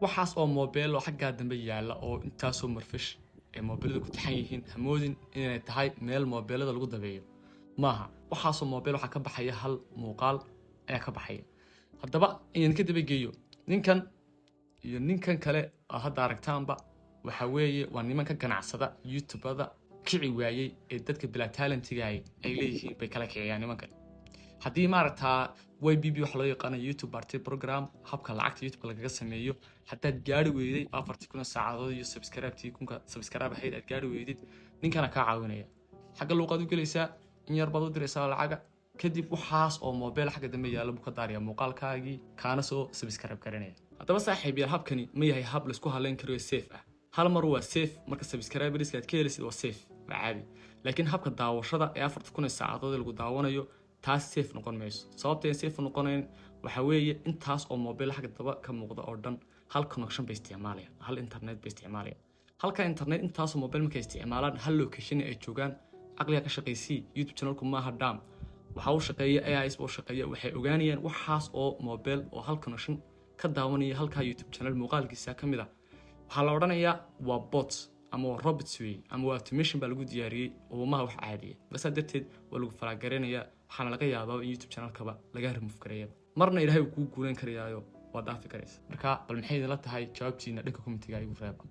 waxaas oo mobile oo xagga dambe yaala oo intaasoo marfish ee mobilada ku taxan yihiin hamoodin inay tahay meel mobilada lagu dabeeyo maaha waxaasoo mobile waxa ka baxaya hal muuqaal ayaa ka baxaya haddaba in ka daba geeyo ninkan iyo ninkan kale oo hadda aragtaanba waxa weeye waa nimanka ganacsada youtube-ada kici waayay ee dadka bila talentiga ay leeyihiin bay kala kiciyaan nimankan haddii maaragtaa YBB waxa loo yaqaan YouTube Party Program habka lacagta YouTube lagaga sameeyo haddaad gaari weyday 40,000 saacadood iyo subscribe ahayd aad gaari weydid ninkana ka caawinaya xagga luuqad u galaysaa in yar baad u diraysaa lacaga kadib waxaas oo mobile xagga dambe yaalo buu ka daariya muuqaalkaagii kaana soo subscribe garanaya haddaba saaxiibayaal habkani ma yahay hab la isku halayn karo safe ah hal mar waa safe marka subscribers aad ka helisid waa safe waa caadi laakiin habka daawashada ee 40,000 saacadood lagu daawanayo taas safe noqon mayso sababtay safe noqonayn waxa weeye intaas oo mobile xagga daba ka muuqda oo dhan hal connection bay isticmaalayaan hal internet bay isticmaalayaan halka internet intaas oo mobile markay isticmaalaan hal location ay joogaan aqliga ka shaqeysii YouTube channelku maaha dam waxa uu shaqeeyaa AI oo shaqeeya waxay ogaanayaan waxaas oo mobile oo hal connection ka daawanaya halka YouTube channel muuqaalkiisa kamid ah waxa la oranayaa waa bots ama robots way ama automation baa lagu diyaariyay oo ma wax caadi ah bas darteed waa lagu faragareenaya waxaana laga yaabaa in YouTube channel-kaba laga remove gareeyo marna ilaahay uu ku guuleyn karayaayo waa dhaafi karaysa marka bal maxay idin la tahay jawaabtiina dhanka commentiga igu reeba